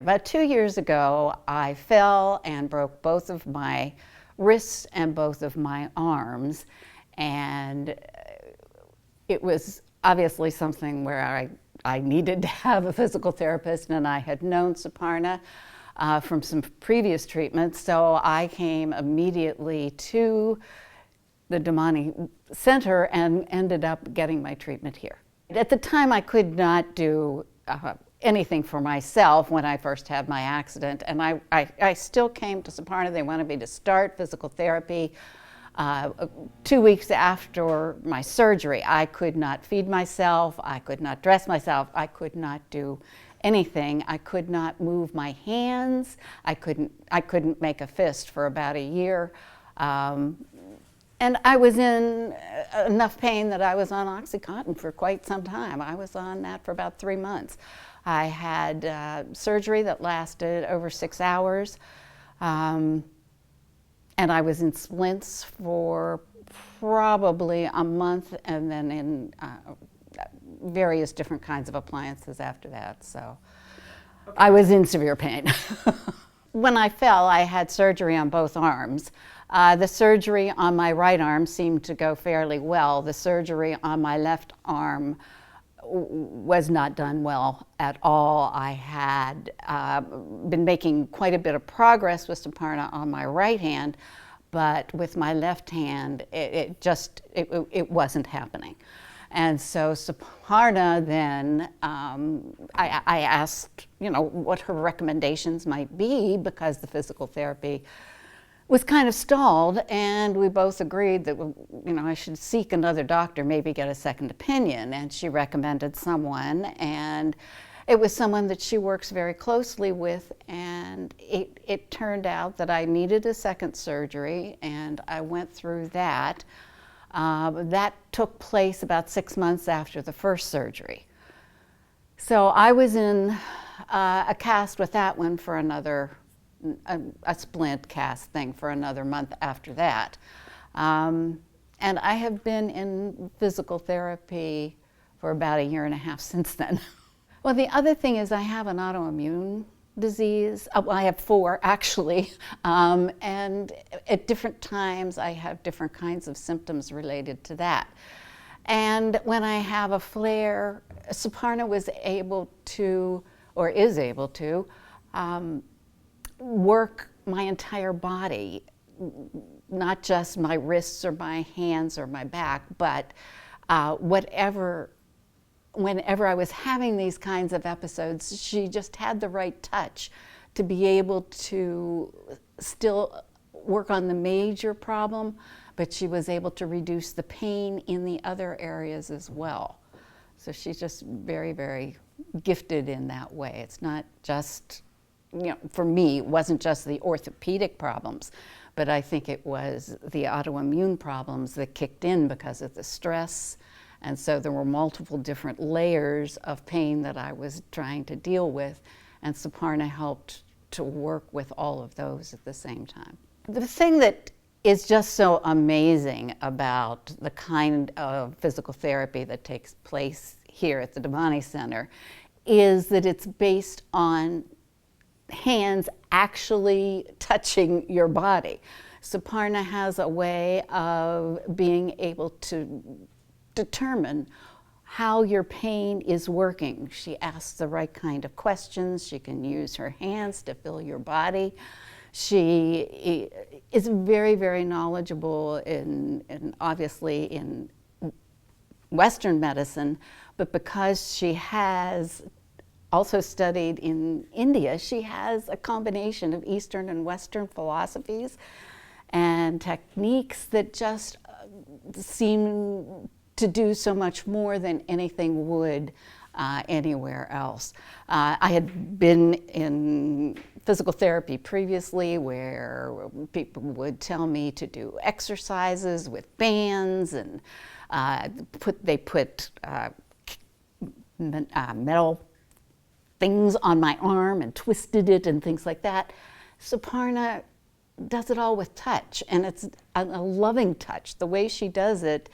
About 2 years ago, I fell and broke both of my wrists and both of my arms, and it was obviously something where I needed to have a physical therapist, and I had known Suparna from some previous treatments, so I came immediately to the Damany Center and ended up getting my treatment here. At the time, I could not do anything for myself when I first had my accident, and I still came to Suparna. They wanted me to start physical therapy 2 weeks after my surgery. I could not feed myself, I could not dress myself, I could not do anything. I could not move my hands, I couldn't make a fist for about a year. And I was in enough pain that I was on OxyContin for quite some time. I was on that for about 3 months. I had surgery that lasted over 6 hours, and I was in splints for probably a month, and then in various different kinds of appliances after that. So I was in severe pain. When I fell, I had surgery on both arms. The surgery on my right arm seemed to go fairly well. The surgery on my left arm was not done well at all. I had been making quite a bit of progress with Suparna on my right hand, but with my left hand, it wasn't happening. And so Suparna then, I asked, what her recommendations might be, because the physical therapy was kind of stalled, and we both agreed that I should seek another doctor, maybe get a second opinion. And she recommended someone, and it was someone that she works very closely with, and it turned out that I needed a second surgery, and I went through that. That took place about 6 months after the first surgery. So I was in a cast with that one for another a splint cast thing for another month after that. And I have been in physical therapy for about 1.5 years since then. Well, the other thing is I have an autoimmune disease. Well, I have 4 actually, and at different times I have different kinds of symptoms related to that. And when I have a flare, Suparna was able to, or is able to, work my entire body, not just my wrists or my hands or my back, but whenever I was having these kinds of episodes, she just had the right touch to be able to still work on the major problem, but she was able to reduce the pain in the other areas as well. So she's just very, very gifted in that way. It's not just, for me, it wasn't just the orthopedic problems, but I think it was the autoimmune problems that kicked in because of the stress. And so there were multiple different layers of pain that I was trying to deal with, and Suparna helped to work with all of those at the same time. The thing that is just so amazing about the kind of physical therapy that takes place here at the Damany Center is that it's based on hands actually touching your body. Suparna has a way of being able to determine how your pain is working. She asks the right kind of questions. She can use her hands to feel your body. She is very, very knowledgeable obviously in Western medicine, but because she has also studied in India, she has a combination of Eastern and Western philosophies and techniques that just seem to do so much more than anything would anywhere else. I had been in physical therapy previously where people would tell me to do exercises with bands, and they put metal things on my arm and twisted it and things like that. Suparna does it all with touch, and it's a loving touch. The way she does it,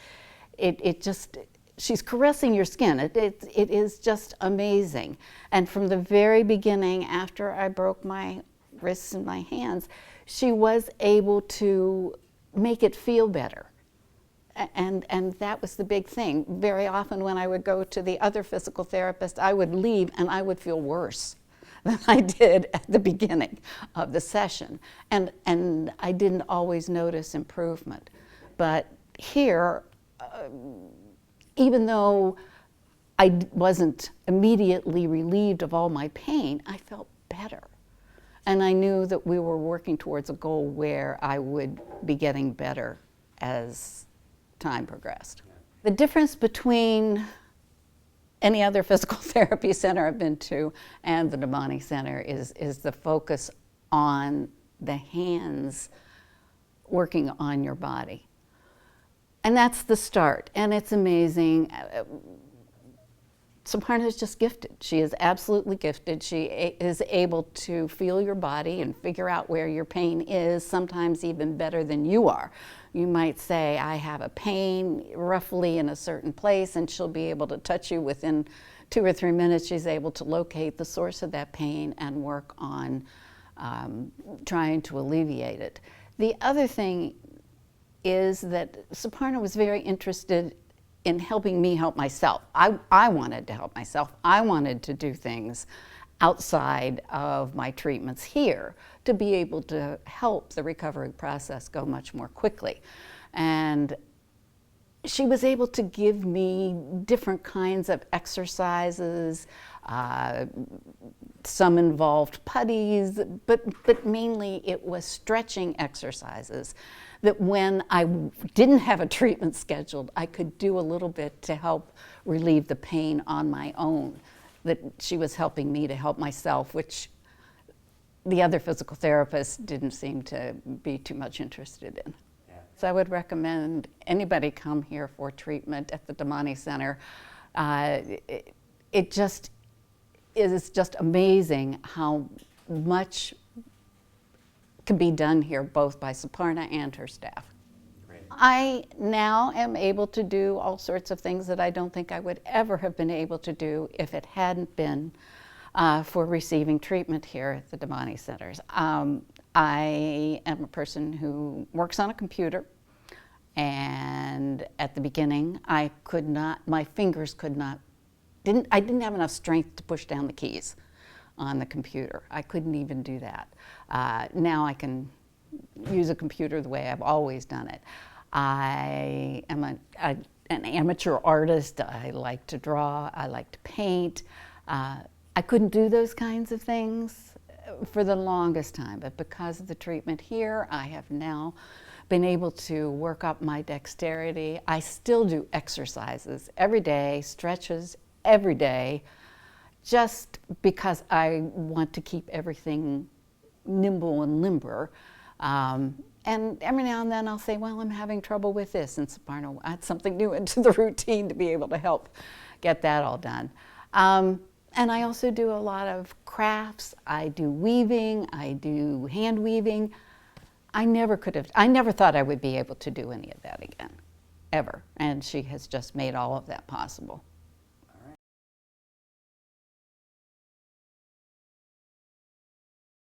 it just she's caressing your skin. It is just amazing. And from the very beginning, after I broke my wrists and my hands, she was able to make it feel better. And that was the big thing. Very often when I would go to the other physical therapist, I would leave and I would feel worse than I did at the beginning of the session. And I didn't always notice improvement. But here, even though I wasn't immediately relieved of all my pain, I felt better. And I knew that we were working towards a goal where I would be getting better as time progressed. The difference between any other physical therapy center I've been to and the Damany Center is the focus on the hands working on your body. And that's the start, and it's amazing. Suparna is just gifted. She is absolutely gifted. She is able to feel your body and figure out where your pain is, sometimes even better than you are. You might say, I have a pain roughly in a certain place, and she'll be able to touch you within 2 or 3 minutes. She's able to locate the source of that pain and work on trying to alleviate it. The other thing is that Suparna was very interested in helping me help myself. I wanted to help myself. I wanted to do things outside of my treatments here to be able to help the recovery process go much more quickly. And she was able to give me different kinds of exercises. Some involved putties, but mainly it was stretching exercises that when I didn't have a treatment scheduled, I could do a little bit to help relieve the pain on my own, that she was helping me to help myself, which the other physical therapists didn't seem to be too much interested in. Yeah. So I would recommend anybody come here for treatment at the Damany Center. It just is just amazing how much can be done here both by Suparna and her staff. Great. I now am able to do all sorts of things that I don't think I would ever have been able to do if it hadn't been for receiving treatment here at the Damany Centers. I am a person who works on a computer, and at the beginning I could not, my fingers could not, I didn't have enough strength to push down the keys on the computer. I couldn't even do that. Now I can use a computer the way I've always done it. I am an amateur artist. I like to draw. I like to paint. I couldn't do those kinds of things for the longest time, but because of the treatment here, I have now been able to work up my dexterity. I still do exercises every day, stretches every day, just because I want to keep everything nimble and limber. And every now and then I'll say, well, I'm having trouble with this, and Suparna will add something new into the routine to be able to help get that all done. And I also do a lot of crafts. I do weaving, I do hand weaving. I never thought I would be able to do any of that again, ever. And she has just made all of that possible.